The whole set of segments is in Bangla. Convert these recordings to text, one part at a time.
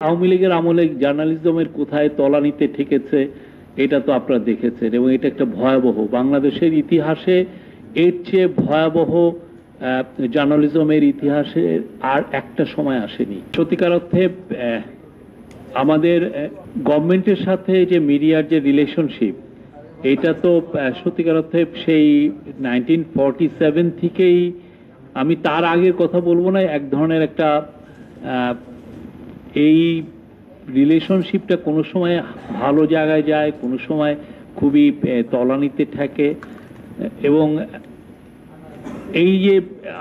আওয়ামী লীগের আমলে জার্নালিজমের কোথায় তলানিতে ঠেকেছে এটা তো আপনারা দেখেছেন, এবং এটা একটা ভয়াবহ, বাংলাদেশের ইতিহাসে এর চেয়ে ভয়াবহ জার্নালিজমের ইতিহাসে আর একটা সময় আসেনি। সত্যিকার অর্থে আমাদের গভর্নমেন্টের সাথে যে মিডিয়ার যে রিলেশনশিপ, এটা তো সত্যিকার অর্থে সেই 1947 থেকেই, আমি তার আগের কথা বলবো না, এক ধরনের একটা এই রিলেশনশিপটা কোনো সময় ভালো জায়গায় যায়, কোনো সময় খুবই তলানিতে থাকে। এবং এই যে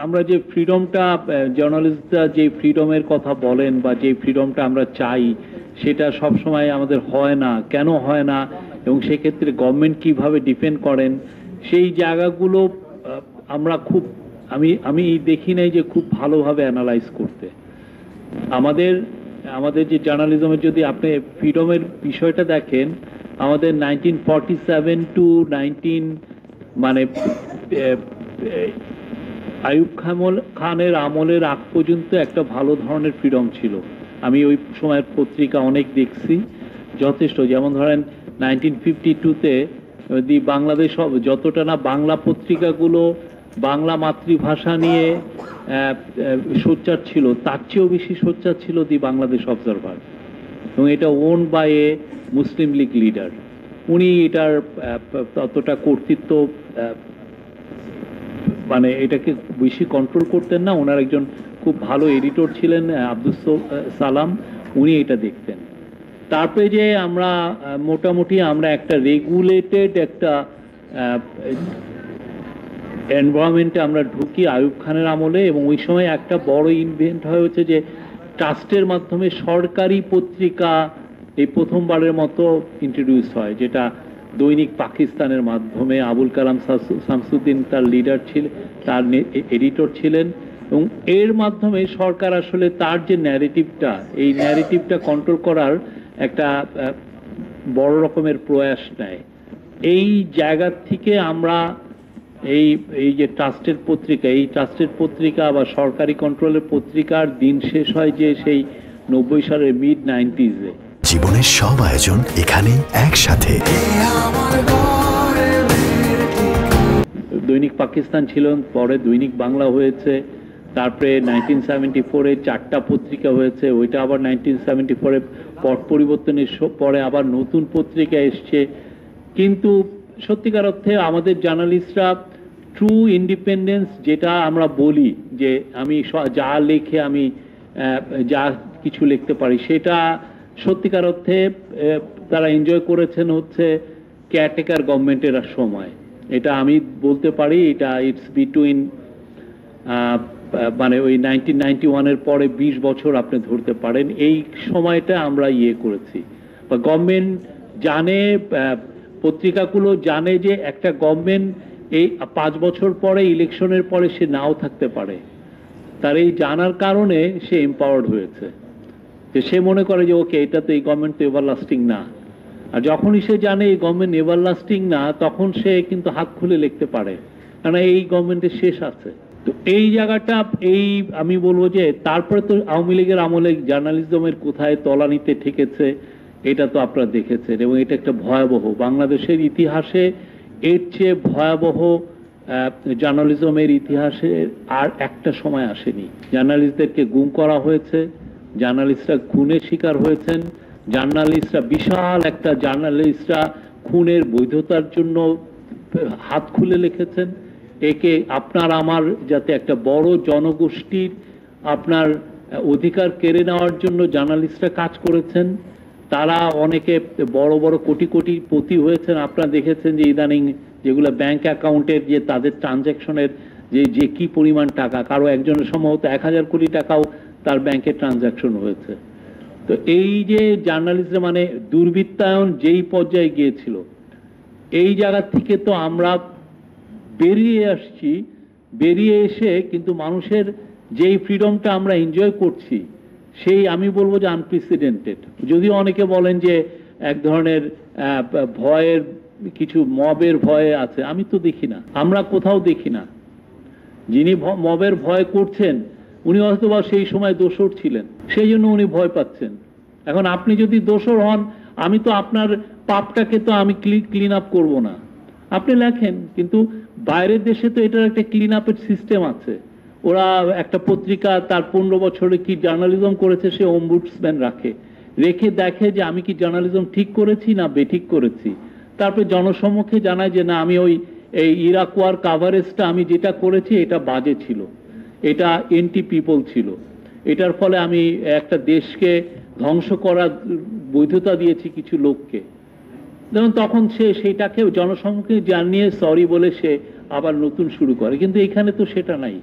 আমরা যে ফ্রিডমটা, জার্নালিস্টরা যে ফ্রিডমের কথা বলেন বা যে ফ্রিডমটা আমরা চাই, সেটা সব সময় আমাদের হয় না। কেন হয় না, এবং সেক্ষেত্রে গভর্নমেন্ট কিভাবে ডিফেন্ড করেন, সেই জায়গাগুলো আমরা খুব, আমি দেখি নাই যে খুব ভালোভাবে অ্যানালাইজ করতে। আমাদের যে জার্নালিজমের যদি আপনি ফ্রিডমের বিষয়টা দেখেন, আমাদের 1947 টু 19 মানে আইয়ুব খানের আমলের আগ পর্যন্ত একটা ভালো ধরনের ফ্রিডম ছিল। আমি ওই সময়ের পত্রিকা অনেক দেখছি, যথেষ্ট। যেমন ধরেন 1952-তে দি বাংলাদেশ, যতটা না বাংলা পত্রিকাগুলো বাংলা মাতৃভাষা নিয়ে সোচ্চার ছিল, তার চেয়েও বেশি সোচ্চার ছিল দি বাংলাদেশ অবজারভার, এবং এটা owned by a Muslim League leader. উনি এটার ততটা কর্তৃত্ব মানে এটাকে বেশি কন্ট্রোল করতেন না। ওনার একজন খুব ভালো এডিটর ছিলেন আব্দুস সালাম, উনি এটা দেখতেন। তারপরে যে আমরা মোটামুটি আমরা একটা রেগুলেটেড একটা এনভায়রনমেন্টে আমরা ঢুকি আইয়ুব খানের আমলে, এবং ওই সময় একটা বড় ইনভেন্ট হয়েছে যে ট্রাস্টের মাধ্যমে সরকারি পত্রিকা এই প্রথমবারের মতো ইন্ট্রোডিউস হয়, যেটা দৈনিক পাকিস্তানের মাধ্যমে আবুল কালাম শামসুদ্দিন তার লিডার ছিলেন, তার এডিটর ছিলেন, এবং এর মাধ্যমে সরকার আসলে তার যে ন্যারেটিভটা, এই ন্যারেটিভটা কন্ট্রোল করার একটা বড় রকমের প্রয়াস নেয়। এই জায়গা থেকে আমরা এই যে ট্রাস্টের পত্রিকা, এই ট্রাস্টের পত্রিকা বা সরকারি কন্ট্রোলের পত্রিকার দিন শেষ হয় যে সেই 90 সালের মিড 90s-এ। জীবনের সব আয়োজন এখানে একসাথে। দৈনিক পাকিস্তান ছিল, পরে দৈনিক বাংলা হয়েছে, তারপরে 1974-এ 4টা পত্রিকা হয়েছে, ওইটা আবার 1974-এ পট পরিবর্তনের পরে আবার নতুন পত্রিকা এসছে। কিন্তু সত্যিকার অর্থে আমাদের জার্নালিস্টরা ট্রু ইন্ডিপেন্ডেন্স, যেটা আমরা বলি যে আমি যা লেখে আমি যা কিছু লিখতে পারি, সেটা সত্যিকার অর্থে তারা এনজয় করেছেন হচ্ছে কেয়ারটেকার গভর্নমেন্টের সময়। এটা আমি বলতে পারি, এটা ইটস বিটুইন মানে ওই 1991-এর পরে 20 বছর আপনি ধরতে পারেন। এই সময়টা আমরা করেছি, বা গভর্নমেন্ট জানে, পত্রিকাগুলো জানে যে একটা গভর্নমেন্ট এই 5 বছর পরে, ইলেকশনের পরে সে নাও থাকতে পারে। তার এই জানার কারণে সে এম্পাওয়ার্ড হয়েছে, যে সে মনে করে যে ওকে, এটা তো এই গভর্নমেন্ট তো এভারলাস্টিং না। আর যখনই সে জানে এই গভর্নমেন্ট এভারলাস্টিং না, তখন সে কিন্তু হাত খুলে লিখতে পারে, কারণ এই গভর্নমেন্টের শেষ আছে। তো এই জায়গাটা, এই আমি বলবো যে তারপরে তো আওয়ামী লীগের আমলে জার্নালিজমের কোথায় তলানিতে ঠেকেছে এটা তো আপনারা দেখেছেন, এবং এটা একটা ভয়াবহ, বাংলাদেশের ইতিহাসে এর চেয়ে ভয়াবহ জার্নালিজমের ইতিহাসে আর একটা সময় আসেনি। জার্নালিস্টদেরকে গুম করা হয়েছে, জার্নালিস্টরা খুনের শিকার হয়েছেন, জার্নালিস্টরা বিশাল একটা জার্নালিস্টরা খুনের বৈধতার জন্য হাত খুলে লিখেছেন। একে আপনার আমার যাতে একটা বড় জনগোষ্ঠীর আপনার অধিকার কেড়ে নেওয়ার জন্য জার্নালিস্টরা কাজ করেছেন। তারা অনেকে বড় বড় কোটি কোটি পতি হয়েছেন। আপনারা দেখেছেন যে ইদানিং যেগুলো ব্যাংক অ্যাকাউন্টের যে তাদের ট্রানজ্যাকশনের যে কি পরিমাণ টাকা, কারো একজনের সম্ভবত 1000 কোটি টাকাও তার ব্যাংকে ট্রানজ্যাকশন হয়েছে। তো এই যে জার্নালিস্টরা মানে দুর্বৃত্তায়ন যেই পর্যায়ে গিয়েছিল, এই জায়গা থেকে তো আমরা বেরিয়ে আসছি। বেরিয়ে এসে কিন্তু মানুষের যেই ফ্রিডমটা আমরা এনজয় করছি, সেই আমি বলবো যে আনপ্রেসিডেন্টেড। যদিও অনেকে বলেন যে এক ধরনের ভয়ের, কিছু মবের ভয়ে আছে, আমি তো দেখি না, আমরা কোথাও দেখি না। যিনি মবের ভয় করছেন উনি হয়তো বা সেই সময় দোষর ছিলেন, সেই জন্য উনি ভয় পাচ্ছেন। এখন আপনি যদি দোষর হন, আমি তো আপনার পাপটাকে তো আমি ক্লিন আপ করব না। আপনি লেখেন, কিন্তু বাইরের দেশে তো এটার একটা ক্লিন আপের সিস্টেম আছে। ওরা একটা পত্রিকা তার 15 বছরে কি জার্নালিজম করেছে সে অম্বুডসম্যান রেখে দেখে যে আমি কি জার্নালিজম ঠিক করেছি না বেঠিক করেছি। তারপরে জনসম্মুখে জানায় যে না, আমি এই ইরাক ওয়ার কাভারেজটা আমি যেটা করেছি এটা বাজে ছিল, এটা এন্টি পিপল ছিল, এটার ফলে আমি একটা দেশকে ধ্বংস করার বৈধতা দিয়েছি কিছু লোককে। যেমন তখন সে সেইটাকে জনসম্মুখে জানিয়ে সরি বলে সে আবার নতুন শুরু করে, কিন্তু এখানে তো সেটা নাই।